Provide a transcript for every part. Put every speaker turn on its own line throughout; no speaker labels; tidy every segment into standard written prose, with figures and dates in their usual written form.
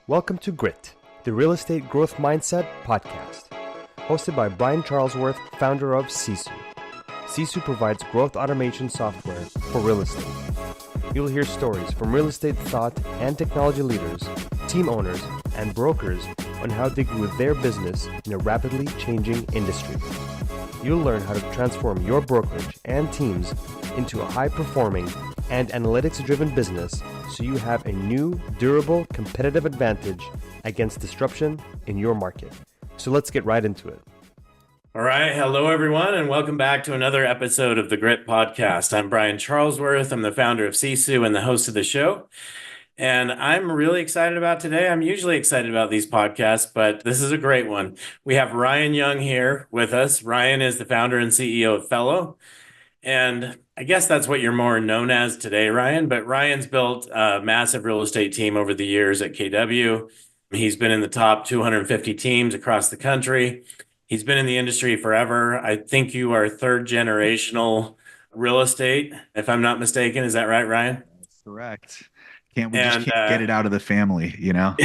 Welcome to Grit, the Real Estate Growth Mindset podcast, hosted by Brian Charlesworth, founder of Sisu. Sisu provides growth automation software for real estate. You'll hear stories from real estate thought and technology leaders, team owners, and brokers on how they grew their business in a rapidly changing industry. You'll learn how to transform your brokerage and teams into a high-performing and analytics-driven business so you have a new, durable, competitive advantage against disruption in your market. So let's get right into it.
All right. Hello, everyone, and welcome back to another episode of the Grit Podcast. I'm Brian Charlesworth. I'm the founder of Sisu and the host of the show. And I'm really excited about today. I'm usually excited about these podcasts, but this is a great one. We have Ryan Young here with us. Ryan is the founder and CEO of Fello. And I guess that's what you're more known as today, Ryan. But Ryan's built a massive real estate team over the years at KW. He's been in the top 250 teams across the country. He's been in the industry forever. I think you are third generational real estate, if I'm not mistaken. Is that right, Ryan?
That's correct. We just can't get it out of the family, you know?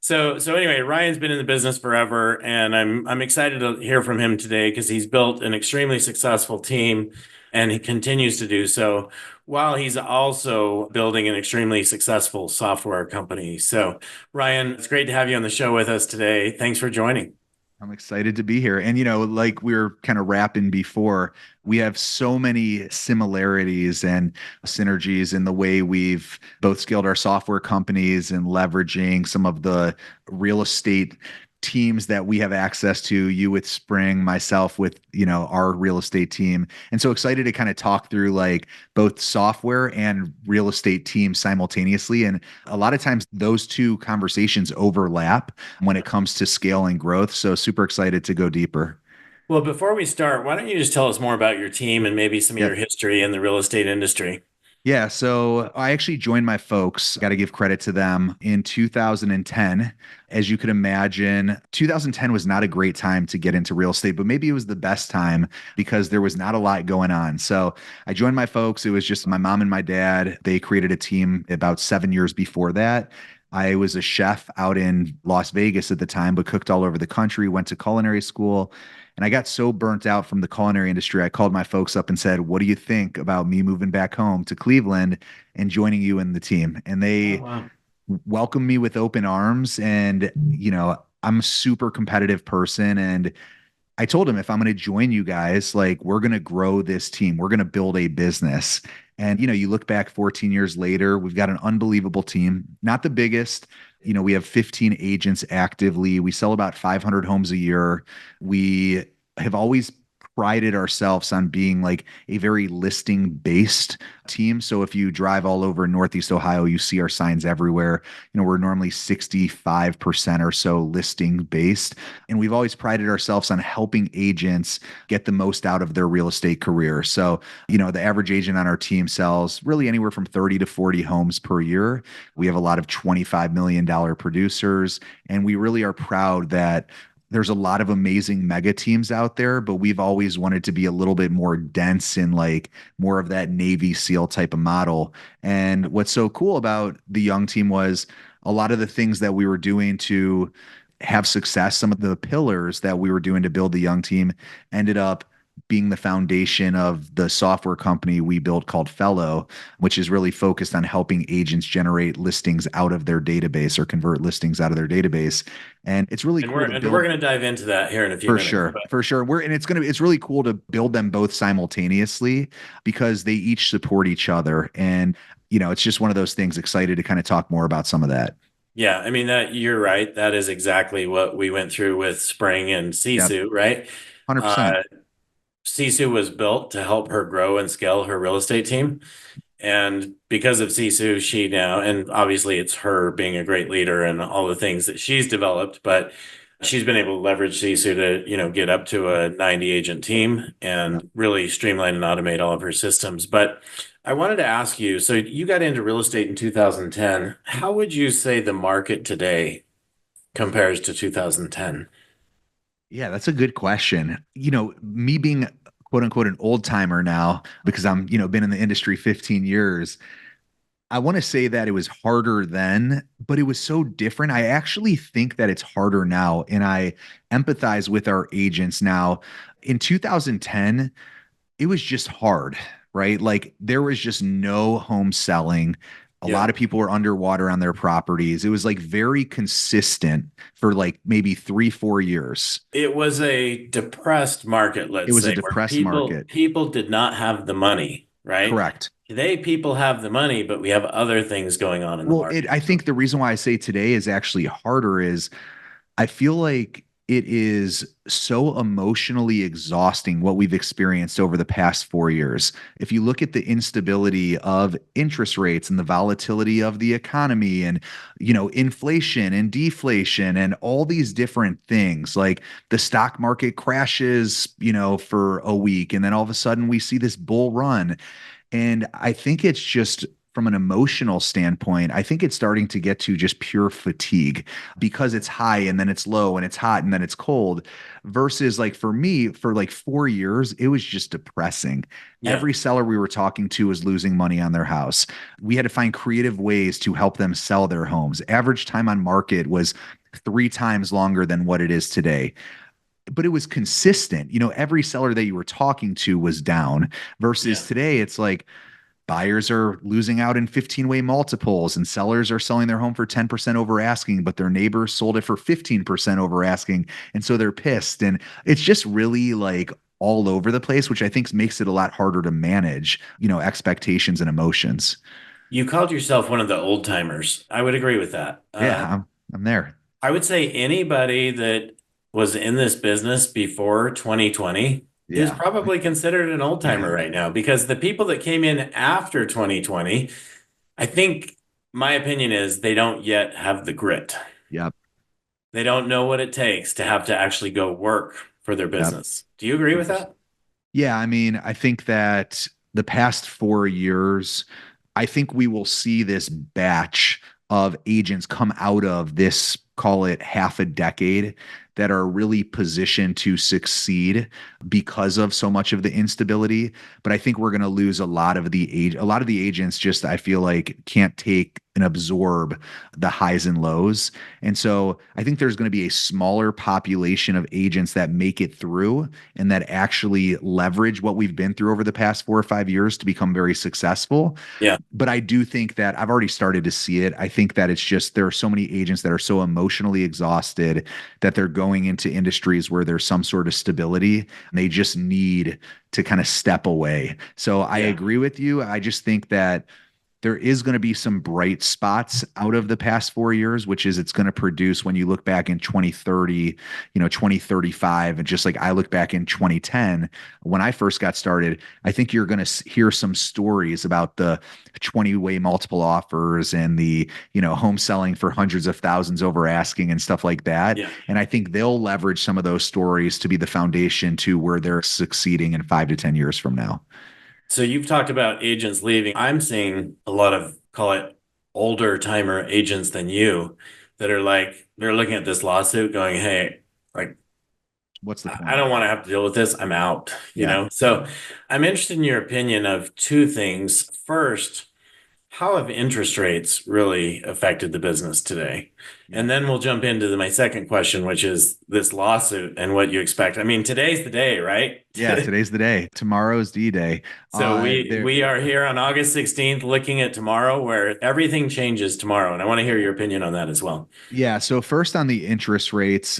So anyway, Ryan's been in the business forever, and I'm excited to hear from him today because he's built an extremely successful team and he continues to do so while he's also building an extremely successful software company. So Ryan, it's great to have you on the show with us today. Thanks for joining.
I'm excited to be here. And, like we were kind of rapping before, we have so many similarities and synergies in the way we've both scaled our software companies and leveraging some of the real estate teams that we have access to, you with Spring, myself with, our real estate team. And so excited to kind of talk through like both software and real estate teams simultaneously. And a lot of times those two conversations overlap when it comes to scale and growth. So super excited to go deeper.
Well, before we start, why don't you just tell us more about your team and maybe some of your history in the real estate industry?
Yeah, so I actually joined my folks, got to give credit to them, in 2010. As you could imagine, 2010 was not a great time to get into real estate, but maybe it was the best time because there was not a lot going on. So I joined my folks. It was just my mom and my dad. They created a team about 7 years before that. I was a chef out in Las Vegas at the time, but cooked all over the country, went to culinary school. And I got so burnt out from the culinary industry, I called my folks up and said, "What do you think about me moving back home to Cleveland and joining you in the team?" And they welcomed me with open arms. And, I'm a super competitive person. And I told them, if I'm going to join you guys, like we're going to grow this team, we're going to build a business. And, you look back 14 years later, we've got an unbelievable team, not the biggest. We have 15 agents actively. We sell about 500 homes a year. We have always prided ourselves on being like a very listing based team. So if you drive all over Northeast Ohio, you see our signs everywhere. We're normally 65% or so listing based. And we've always prided ourselves on helping agents get the most out of their real estate career. So, the average agent on our team sells really anywhere from 30 to 40 homes per year. We have a lot of $25 million producers, and we really are proud that there's a lot of amazing mega teams out there, but we've always wanted to be a little bit more dense in like more of that Navy SEAL type of model. And what's so cool about the young team was a lot of the things that we were doing to have success, some of the pillars that we were doing to build the young team ended up being the foundation of the software company we built called Fello, which is really focused on helping agents generate listings out of their database or convert listings out of their database. And it's really cool.
We're going to dive into that here in a few minutes.
For sure. It's really cool to build them both simultaneously because they each support each other. And, it's just one of those things. Excited to kind of talk more about some of that.
Yeah, I mean, you're right. That is exactly what we went through with Spring and Sisu, right?
100%.
Sisu was built to help her grow and scale her real estate team. And because of Sisu, she now, and obviously it's her being a great leader and all the things that she's developed, but she's been able to leverage Sisu to, get up to a 90 agent team and really streamline and automate all of her systems. But I wanted to ask you, so you got into real estate in 2010. How would you say the market today compares to 2010?
Yeah, that's a good question. Me being quote unquote an old timer now because I'm, been in the industry 15 years. I want to say that it was harder then, but it was so different. I actually think that it's harder now, and I empathize with our agents now. In 2010, it was just hard, right? Like there was just no home selling. A
Yeah.
lot of people were underwater on their properties. It was like very consistent for like maybe 3, 4 years.
It was a depressed market,
It
let's
was a
say, where
depressed market.
people did not have the money, right?
Correct.
Today, people have the money, but we have other things going on in the
Well,
market.
I think the reason why I say today is actually harder is I feel like it is so emotionally exhausting what we've experienced over the past 4 years. If you look at the instability of interest rates and the volatility of the economy and, inflation and deflation and all these different things, like the stock market crashes, for a week, and then all of a sudden we see this bull run. And I think it's just from an emotional standpoint, I think it's starting to get to just pure fatigue because it's high and then it's low and it's hot and then it's cold. Versus, like, for me, for like 4 years, it was just depressing.
Yeah.
Every seller we were talking to was losing money on their house. We had to find creative ways to help them sell their homes. Average time on market was 3 times longer than what it is today, but it was consistent. Every seller that you were talking to was down
Yeah.
versus today. It's like buyers are losing out in 15-way multiples and sellers are selling their home for 10% over asking, but their neighbors sold it for 15% over asking. And so they're pissed. And it's just really like all over the place, which I think makes it a lot harder to manage, expectations and emotions.
You called yourself one of the old timers. I would agree with that.
Yeah, I'm there.
I would say anybody that was in this business before 2020 is
Yeah.
probably considered an old timer
Yeah.
right now because the people that came in after 2020, I think my opinion is they don't yet have the grit.
Yep.
They don't know what it takes to have to actually go work for their
Yep.
business. Do you agree with
100%.
that?
Yeah, I mean, I think that the past 4 years, I think we will see this batch of agents come out of this, call it half a decade, that are really positioned to succeed because of so much of the instability. But I think we're going to lose a lot of the agents just, I feel like, can't take and absorb the highs and lows. And so I think there's going to be a smaller population of agents that make it through and that actually leverage what we've been through over the past 4 or 5 years to become very successful.
Yeah.
But I do think that I've already started to see it. I think that it's just there are so many agents that are so emotionally exhausted that they're going into industries where there's some sort of stability and they just need to kind of step away. So I
Yeah.
agree with you. I just think that there is going to be some bright spots out of the past 4 years, which is it's going to produce when you look back in 2030, 2035. And just like I look back in 2010, when I first got started, I think you're going to hear some stories about the 20-way multiple offers and the, home selling for hundreds of thousands over asking and stuff like that.
Yeah.
And I think they'll leverage some of those stories to be the foundation to where they're succeeding in 5 to 10 years from now.
So you've talked about agents leaving. I'm seeing a lot of, call it, older timer agents than you that are like, they're looking at this lawsuit going, hey, like,
What's the
I
point?
don't want to have to deal with this. I'm out,
Yeah.
So I'm interested in your opinion of two things. First, how have interest rates really affected the business today?
Yeah.
And then we'll jump into my second question, which is this lawsuit and what you expect. I mean, today's the day, right?
Yeah, today's the day. Tomorrow's D-Day.
So
There,
we are here on August 16th looking at tomorrow where everything changes tomorrow. And I want to hear your opinion on that as well.
yeah. So first on the interest rates,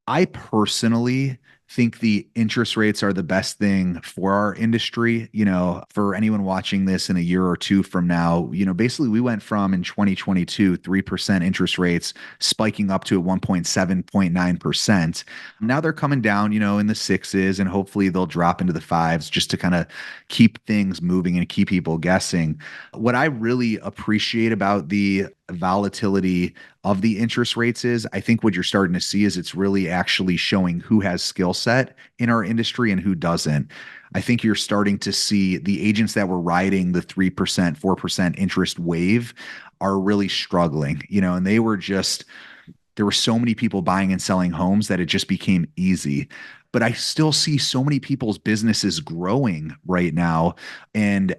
I personally think the interest rates are the best thing for our industry. For anyone watching this in a year or two from now, basically we went from in 2022, 3% interest rates spiking up to 1.7.9%. Now they're coming down, in the sixes, and hopefully they'll drop into the fives just to kind of keep things moving and keep people guessing. What I really appreciate about the volatility of the interest rates is I think what you're starting to see is it's really actually showing who has skill set in our industry and who doesn't. I think you're starting to see the agents that were riding the 3%, 4% interest wave are really struggling, and there were so many people buying and selling homes that it just became easy. But I still see so many people's businesses growing right now. And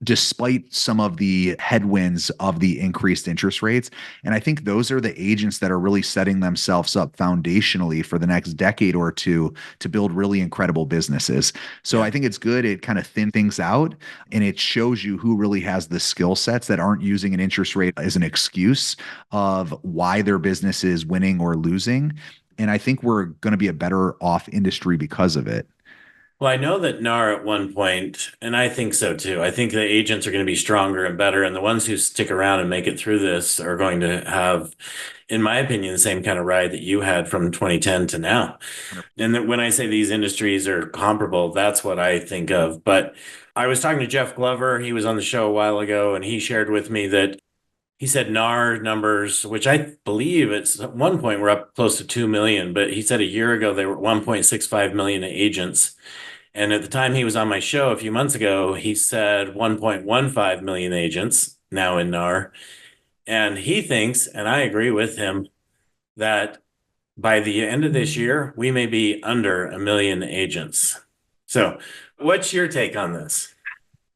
despite some of the headwinds of the increased interest rates. And I think those are the agents that are really setting themselves up foundationally for the next decade or two to build really incredible businesses. So
Yeah.
I think it's good. It kind of thin things out and it shows you who really has the skill sets that aren't using an interest rate as an excuse of why their business is winning or losing. And I think we're going to be a better off industry because of it.
Well, I know that NAR at one point, and I think so too. I think the agents are going to be stronger and better, and the ones who stick around and make it through this are going to have, in my opinion, the same kind of ride that you had from 2010 to now. And that when I say these industries are comparable, that's what I think of. But I was talking to Jeff Glover. He was on the show a while ago, and he shared with me that he said NAR numbers, which I believe at one point were up close to 2 million, but he said a year ago they were 1.65 million agents. And at the time he was on my show a few months ago, he said 1.15 million agents now in NAR. And he thinks, and I agree with him, that by the end of this year, we may be under a million agents. So, what's your take on this?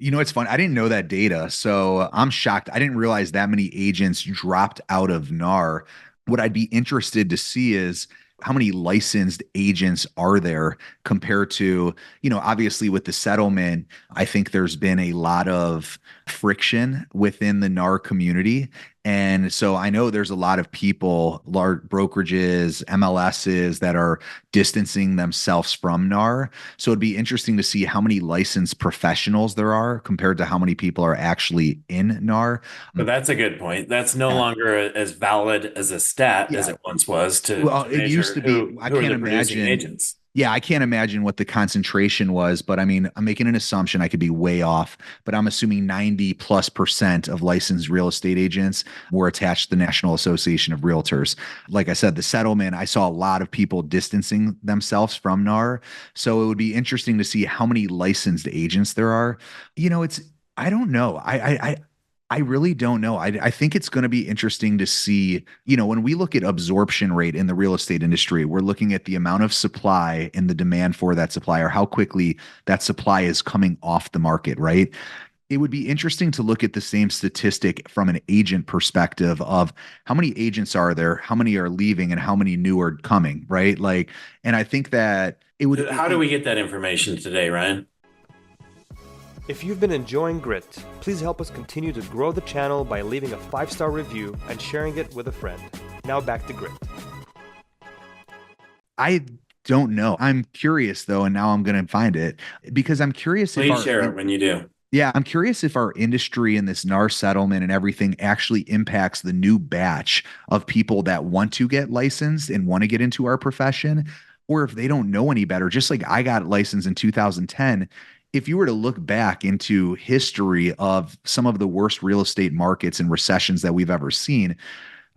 It's fun. I didn't know that data. So I'm shocked. I didn't realize that many agents dropped out of NAR. What I'd be interested to see is how many licensed agents are there compared to, obviously with the settlement, I think there's been a lot of friction within the NAR community. And so I know there's a lot of people, large brokerages, MLSs that are distancing themselves from NAR. So it'd be interesting to see how many licensed professionals there are compared to how many people are actually in NAR.
But that's a good point. That's no
Yeah.
longer as valid as a stat as
Yeah.
it once was
Well,
to
it used
measure
to be, I
who are
can't
the producing
imagine.
agents.
Yeah, I can't imagine what the concentration was, but I mean, I'm making an assumption. I could be way off, but I'm assuming 90+% of licensed real estate agents were attached to the National Association of Realtors. Like I said, the settlement, I saw a lot of people distancing themselves from NAR. So it would be interesting to see how many licensed agents there are. I don't know. I really don't know. I think it's going to be interesting to see, when we look at absorption rate in the real estate industry, we're looking at the amount of supply and the demand for that supply or how quickly that supply is coming off the market, right? It would be interesting to look at the same statistic from an agent perspective of how many agents are there, how many are leaving, and how many new are coming, right? Like, and I think that it would.
How do we get that information today, Ryan?
If you've been enjoying Grit, please help us continue to grow the channel by leaving a 5-star review and sharing it with a friend. Now back to Grit.
I don't know. I'm curious though, and now I'm going to find it because I'm curious if
Please share it when you do.
yeah, I'm curious if our industry and this NAR settlement and everything actually impacts the new batch of people that want to get licensed and want to get into our profession, or if they don't know any better. Just like I got licensed in 2010, if you were to look back into history of some of the worst real estate markets and recessions that we've ever seen,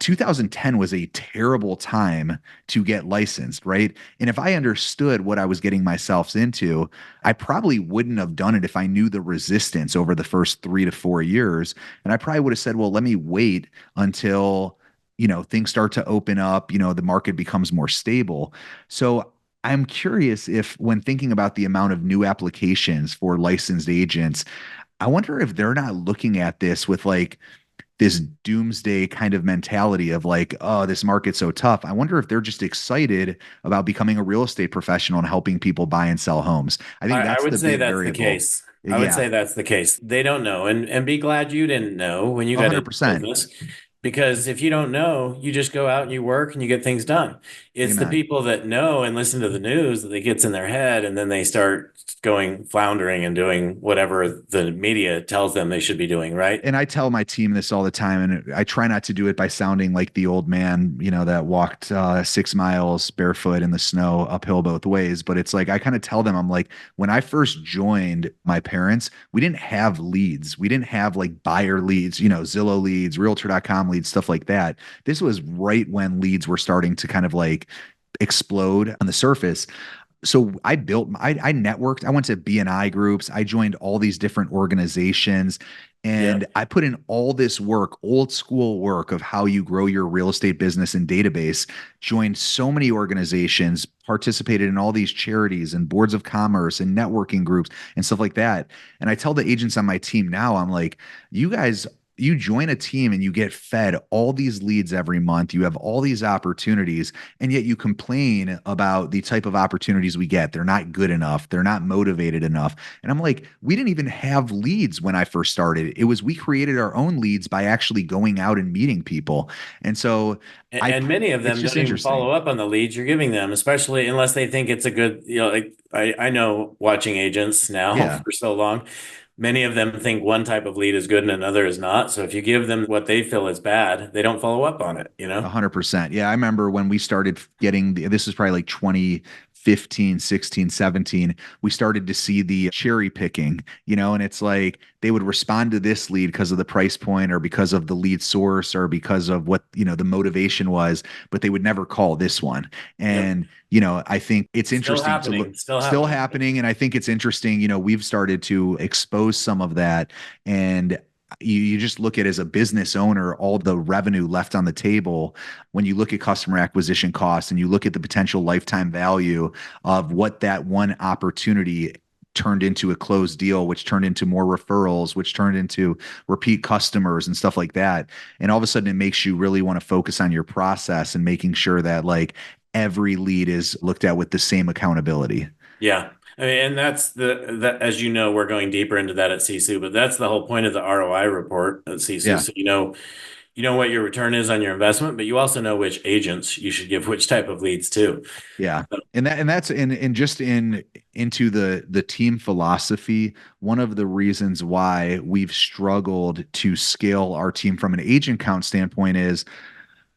2010 was a terrible time to get licensed, right? And if I understood what I was getting myself into, I probably wouldn't have done it if I knew the resistance over the first 3 to 4 years. And I probably would have said, well, let me wait until, things start to open up, the market becomes more stable. So I'm curious if, when thinking about the amount of new applications for licensed agents, I wonder if they're not looking at this with like, this doomsday kind of mentality of like, oh, this market's so tough. I wonder if they're just excited about becoming a real estate professional and helping people buy and sell homes. I think
I
that's
would
the
say
big
that's the
variable.
case. I would
Yeah,
say that's the case. They don't know, and be glad you didn't know when you got into
100%.
business, because if you don't know, you just go out and you work and you get things done. It's the
Amen.
people that know and listen to the news that it gets in their head, and then they start going floundering and doing whatever the media tells them they should be doing, right?
And I tell my team this all the time, and I try not to do it by sounding like the old man, that walked 6 miles barefoot in the snow uphill both ways. But it's like, I kind of tell them, I'm like, when I first joined my parents, we didn't have leads. We didn't have like buyer leads, Zillow leads, realtor.com leads, stuff like that. This was right when leads were starting to kind of like explode on the surface. So I networked, I went to BNI groups, I joined all these different organizations,
Yeah.
and I put in all this work, old school work of how you grow your real estate business and database, joined so many organizations, participated in all these charities and boards of commerce and networking groups and stuff like that. And I tell the agents on my team now, I'm like, you guys, you join a team and you get fed all these leads every month. You have all these opportunities, and yet you complain about the type of opportunities we get. They're not good enough. They're not motivated enough. And I'm like, we didn't even have leads when I first started. It was we created our own leads by actually going out and meeting people. And so
And many of
it's
them
just
don't even
interesting.
follow up on the leads you're giving them, especially unless they think it's a good, like I know watching agents now
Yeah.
for so long, many of them think one type of lead is good and another is not. So if you give them what they feel is bad, they don't follow up on it,
100%. Yeah. I remember when we started getting this is probably like 2015, 16, 17. We started to see the cherry picking, and it's like they would respond to this lead because of the price point or because of the lead source or because of what, the motivation was, but they would never call this one.
Yep.
And, I think it's
Still
interesting to look,
happening, still
still
happening.
happening. And I think it's interesting, we've started to expose some of that. And you just look at as a business owner, all the revenue left on the table when you look at customer acquisition costs and you look at the potential lifetime value of what that one opportunity turned into a closed deal, which turned into more referrals, which turned into repeat customers and stuff like that. And all of a sudden it makes you really want to focus on your process and making sure that like every lead is looked at with the same accountability.
Yeah. I mean, and that's that as you know, we're going deeper into that at Sisu, but that's the whole point of the ROI report at Sisu.
Yeah.
So you know what your return is on your investment, but you also know which agents you should give which type of leads to.
Yeah. And that's in just into the team philosophy. One of the reasons why we've struggled to scale our team from an agent count standpoint is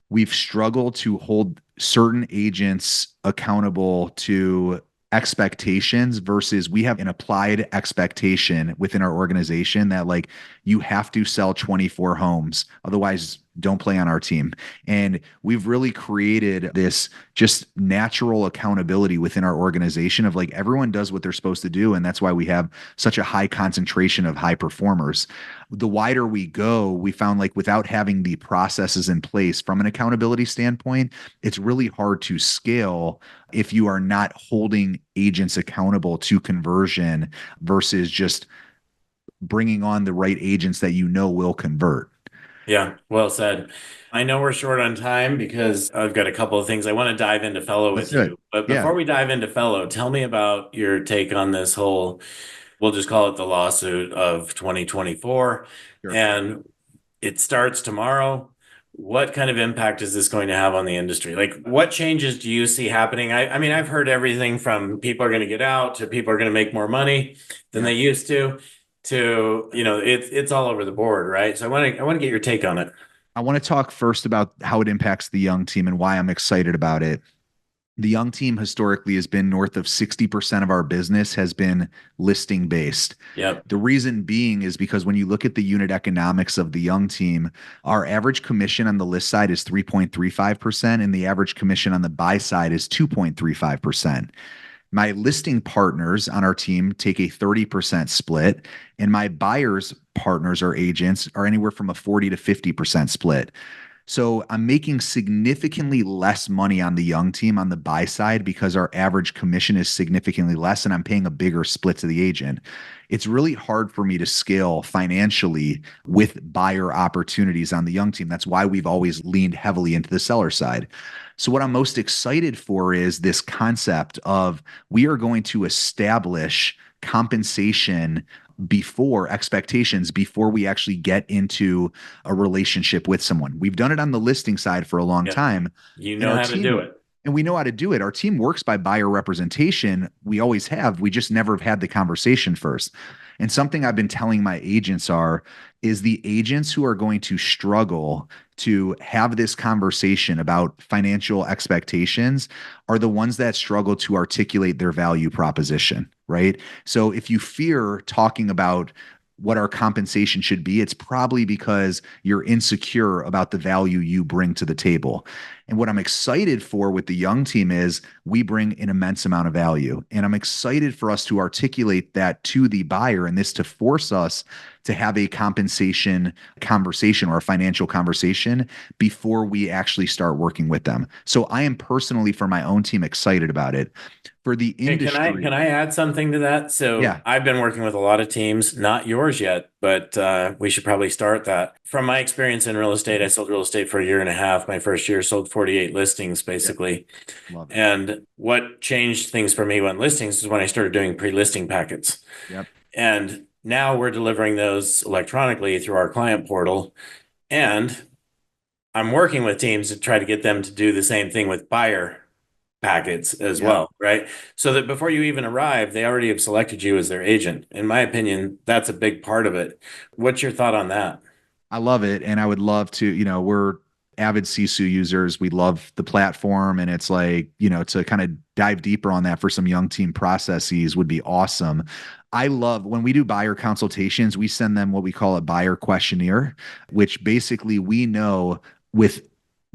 we've struggled to hold certain agents accountable to expectations versus we have an applied expectation within our organization that like you have to sell 24 homes, otherwise don't play on our team. And we've really created this just natural accountability within our organization of like everyone does what they're supposed to do, and that's why we have such a high concentration of high performers. The wider we go, we found like without having the processes in place from an accountability standpoint, it's really hard to scale if you are not holding agents accountable to conversion versus just bringing on the right agents that will convert.
Yeah, well said. I know we're short on time because I've got a couple of things I want to dive into Fellow
Let's
with
do it.
you. But
Yeah,
before we dive into Fellow, tell me about your take on this whole, we'll just call it the lawsuit of 2024.
sure.
And it starts tomorrow. What kind of impact is this going to have on the industry? Like, what changes do you see happening? I mean, I've heard everything from people are going to get out to people are going to make more money than
Yeah.
they used to, it's all over the board, right? So I want to get your take on it.
I want to talk first about how it impacts the young team and why I'm excited about it. The young team historically has been north of 60% of our business has been listing based.
Yep.
The reason being is because when you look at the unit economics of the young team, our average commission on the list side is 3.35%, and the average commission on the buy side is 2.35%. My listing partners on our team take a 30% split, and my buyers partners or agents are anywhere from a 40 to 50% split. So I'm making significantly less money on the young team on the buy side because our average commission is significantly less and I'm paying a bigger split to the agent. It's really hard for me to scale financially with buyer opportunities on the young team. That's why we've always leaned heavily into the seller side. So what I'm most excited for is this concept of we are going to establish compensation before expectations before we actually get into a relationship with someone. We've done it on the listing side for a long
Yep.
time,
You
and
know
our
how to do
team
it.
and we know how to do it. Our team works by buyer representation. We always have. We just never have had the conversation first. And something I've been telling my agents is the agents who are going to struggle to have this conversation about financial expectations are the ones that struggle to articulate their value proposition, right? So if you fear talking about what our compensation should be, it's probably because you're insecure about the value you bring to the table. And what I'm excited for with the young team is we bring an immense amount of value. And I'm excited for us to articulate that to the buyer and this to force us to have a compensation conversation or a financial conversation before we actually start working with them. So I am personally, for my own team, excited about it. For the
Hey, can
industry,
I add something to that? So
yeah,
I've been working with a lot of teams, not yours yet, but we should probably start that. From my experience in real estate, I sold real estate for a year and a half. My first year sold 48 listings,
yep,
basically.
love it.
And what changed things for me when listings is when I started doing pre-listing packets.
Yep.
And now we're delivering those electronically through our client portal. And I'm working with teams to try to get them to do the same thing with buyer packets as
Yep.
well, right? So that before you even arrive, they already have selected you as their agent. In my opinion, that's a big part of it. What's your thought on that?
I love it. And I would love to, we're avid Sisu users. We love the platform. And it's like, to kind of dive deeper on that for some young team processes would be awesome. I love when we do buyer consultations, we send them what we call a buyer questionnaire, which basically we know with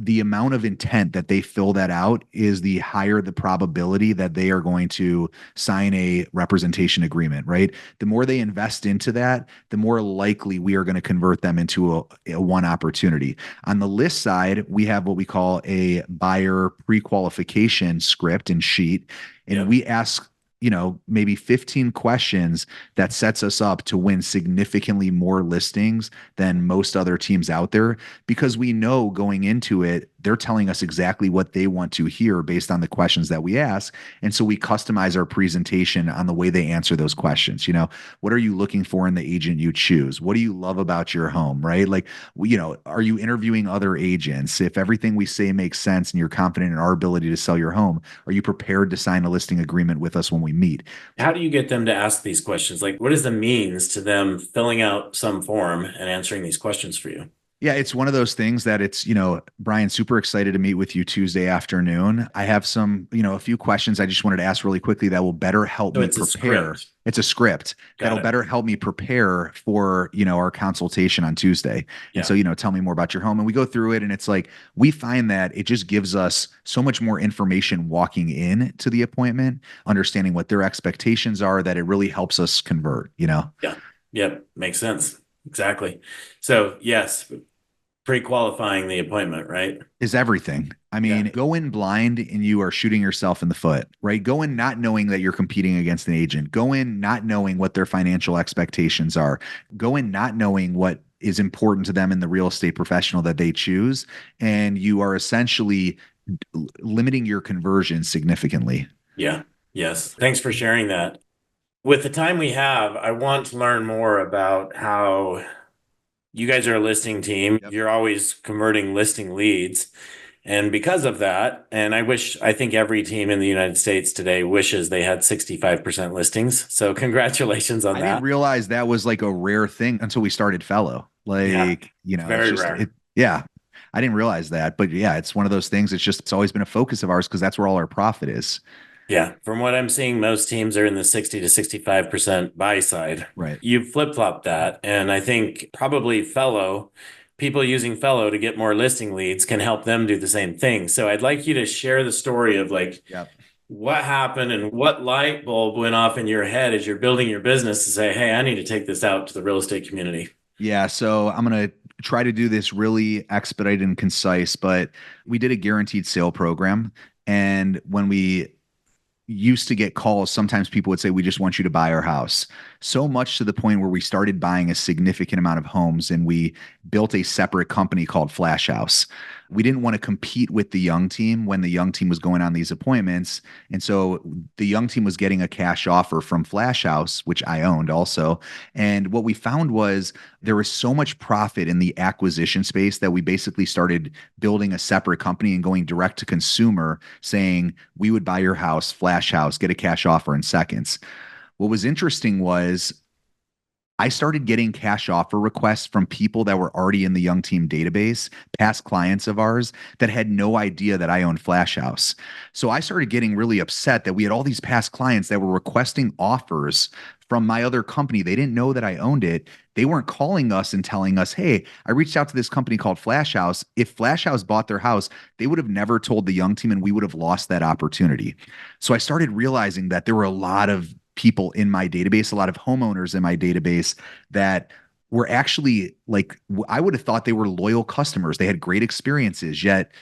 the amount of intent that they fill that out is the higher the probability that they are going to sign a representation agreement, right? The more they invest into that, the more likely we are going to convert them into a one opportunity. On the list side, we have what we call a buyer pre-qualification script and sheet, and
Yep.
we ask maybe 15 questions that sets us up to win significantly more listings than most other teams out there because we know going into it, they're telling us exactly what they want to hear based on the questions that we ask. And so we customize our presentation on the way they answer those questions. What are you looking for in the agent you choose? What do you love about your home, right? Like, are you interviewing other agents? If everything we say makes sense and you're confident in our ability to sell your home, are you prepared to sign a listing agreement with us when we meet?
How do you get them to ask these questions? Like, what is the means to them filling out some form and answering these questions for you?
Yeah, it's one of those things that it's, Brian, super excited to meet with you Tuesday afternoon. I have some, a few questions I just wanted to ask really quickly that will better help
So
me
it's a
prepare.
script.
It's a script
Got
that'll
it.
better help me prepare for, our consultation on Tuesday. And
Yeah.
so, tell me more about your home. And we go through it and it's like, we find that it just gives us so much more information walking in to the appointment, understanding what their expectations are, that it really helps us convert.
Yeah. Yep. Makes sense. Exactly. So yes, pre-qualifying the appointment, right?
Is everything. I
Yeah.
mean, go in blind and you are shooting yourself in the foot, right? Go in not knowing that you're competing against an agent. Go in not knowing what their financial expectations are. Go in not knowing what is important to them in the real estate professional that they choose. And you are essentially limiting your conversion significantly.
Yeah. Yes. Thanks for sharing that. With the time we have, I want to learn more about how you guys are a listing team.
Yep.
You're always converting listing leads. And because of that, and I think every team in the United States today wishes they had 65% listings. So congratulations on
I didn't
that.
realize that was like a rare thing until we started Fello.
Yeah,
Like,
it's
it's
very
just
rare.
yeah. I didn't realize that, but yeah, it's one of those things. It's always been a focus of ours because that's where all our profit is.
Yeah, from what I'm seeing, most teams are in the 60 to 65% buy side.
Right.
You flip-flop that, and I think probably Fello, people using Fello to get more listing leads can help them do the same thing. So I'd like you to share the story of like
Yep.
what happened and what light bulb went off in your head as you're building your business to say, hey, I need to take this out to the real estate community.
Yeah. So I'm going to try to do this really expedited and concise, but we did a guaranteed sale program. And when we used to get calls, sometimes people would say, we just want you to buy our house. So much to the point where we started buying a significant amount of homes and we built a separate company called Flash House. We didn't want to compete with the young team when the young team was going on these appointments. And so the young team was getting a cash offer from Flash House, which I owned also. And what we found was there was so much profit in the acquisition space that we basically started building a separate company and going direct to consumer, saying, we would buy your house, Flash House, get a cash offer in seconds. What was interesting was I started getting cash offer requests from people that were already in the Young Team database, past clients of ours that had no idea that I owned Flash House. So I started getting really upset that we had all these past clients that were requesting offers from my other company. They didn't know that I owned it. They weren't calling us and telling us, hey, I reached out to this company called Flash House. If Flash House bought their house, they would have never told the Young Team and we would have lost that opportunity. So I started realizing that there were a lot of people in my database, a lot of homeowners in my database that were actually like, I would have thought they were loyal customers. They had great experiences, yet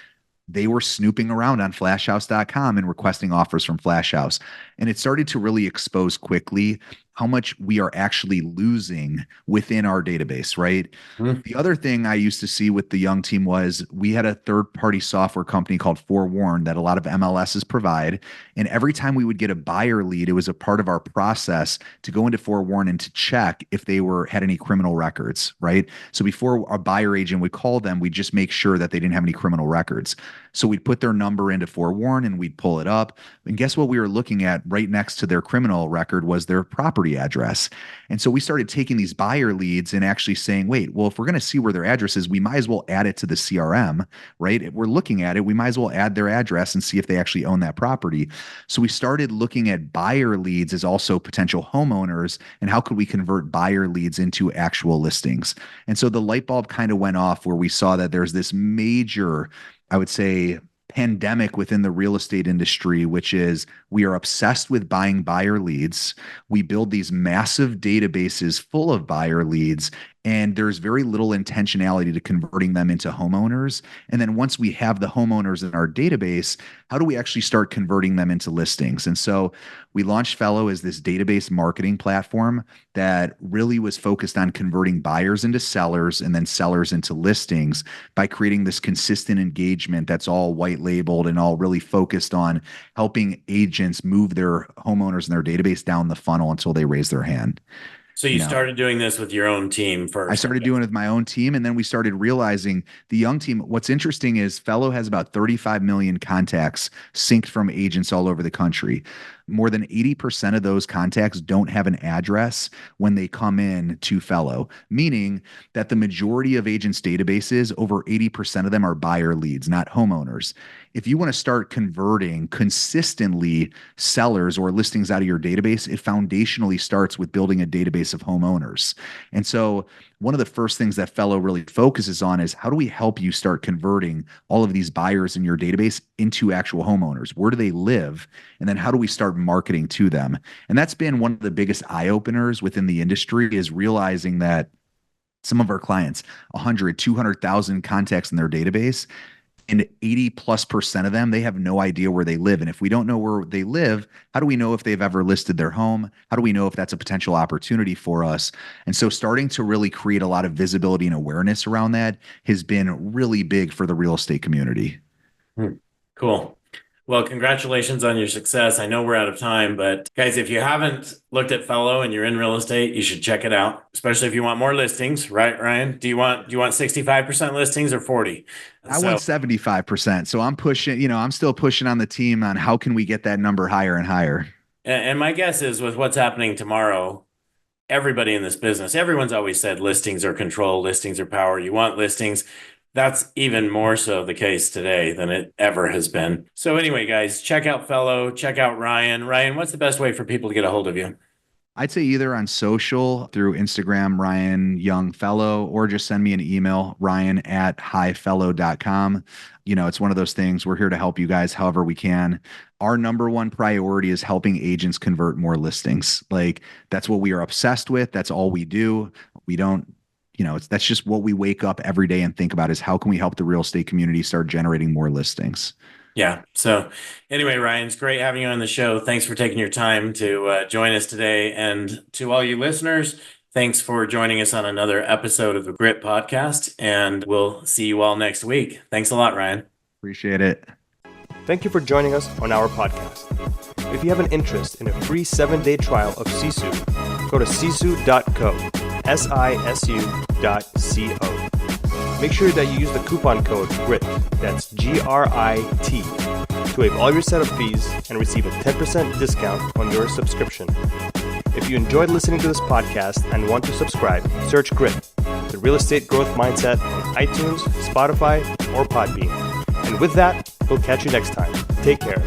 they were snooping around on flashhouse.com and requesting offers from Flash House. And it started to really expose quickly how much we are actually losing within our database, right? The other thing I used to see with the Young Team was we had a third-party software company called Forewarn that a lot of MLSs provide. And every time we would get a buyer lead, it was a part of our process to go into Forewarn and to check if they had any criminal records, right? So before a buyer agent would call them, we'd just make sure that they didn't have any criminal records. So we'd put their number into Forewarn and we'd pull it up. And guess what we were looking at right next to their criminal record was their property address. And so we started taking these buyer leads and actually saying, wait, well, if we're going to see where their address is, we might as well add it to the CRM, right? If we're looking at it, we might as well add their address and see if they actually own that property. So we started looking at buyer leads as also potential homeowners and how could we convert buyer leads into actual listings. And so the light bulb kind of went off where we saw that there's this major, I would say, pandemic within the real estate industry, which is we are obsessed with buying buyer leads. We build these massive databases full of buyer leads, and there's very little intentionality to converting them into homeowners. And then once we have the homeowners in our database, how do we actually start converting them into listings? And so we launched Fello as this database marketing platform that really was focused on converting buyers into sellers and then sellers into listings by creating this consistent engagement that's all white labeled and all really focused on helping agents move their homeowners in their database down the funnel until they raise their hand.
So you started doing this with your own team first.
I started doing it with my own team, and then we started realizing the Young Team. What's interesting is Fello has about 35 million contacts synced from agents all over the country. More than 80% of those contacts don't have an address when they come in to Fello, meaning that the majority of agents' databases, over 80% of them are buyer leads, not homeowners. If you want to start converting consistently sellers or listings out of your database, it foundationally starts with building a database of homeowners. And so one of the first things that Fello really focuses on is how do we help you start converting all of these buyers in your database into actual homeowners? Where do they live? And then how do we start marketing to them? And that's been one of the biggest eye-openers within the industry, is realizing that some of our clients, 100, 200,000 contacts in their database, and 80+% of them, they have no idea where they live. And if we don't know where they live, how do we know if they've ever listed their home? How do we know if that's a potential opportunity for us? And so starting to really create a lot of visibility and awareness around that has been really big for the real estate community.
Cool. Well, congratulations on your success. I know we're out of time, but guys, if you haven't looked at Fello and you're in real estate, you should check it out, especially if you want more listings, right, Ryan? Do you want 65% listings or 40?
I want 75%. So I'm pushing, I'm still pushing on the team on how can we get that number higher and higher.
And my guess is with what's happening tomorrow, everybody in this business, everyone's always said listings are control, listings are power. You want listings. That's even more so the case today than it ever has been. So anyway, guys, check out Fello, check out Ryan. Ryan, what's the best way for people to get a hold of you?
I'd say either on social through Instagram, Ryan Young Fello, or just send me an email, ryan@highfellow.com. It's one of those things. We're here to help you guys however we can. Our number one priority is helping agents convert more listings. Like, that's what we are obsessed with. That's all we do. We don't, that's just what we wake up every day and think about, is how can we help the real estate community start generating more listings?
Yeah. So anyway, Ryan, it's great having you on the show. Thanks for taking your time to join us today. And to all you listeners, thanks for joining us on another episode of the Grit Podcast. And we'll see you all next week. Thanks a lot, Ryan.
Appreciate it.
Thank you for joining us on our podcast. If you have an interest in a free 7-day trial of Sisu, go to sisu.co, sisu.co. Make sure that you use the coupon code GRIT, that's GRIT, to waive all your setup fees and receive a 10% discount on your subscription. If you enjoyed listening to this podcast and want to subscribe, search GRIT, the Real Estate Growth Mindset, on iTunes, Spotify, or Podbean. And with that, we'll catch you next time. Take care.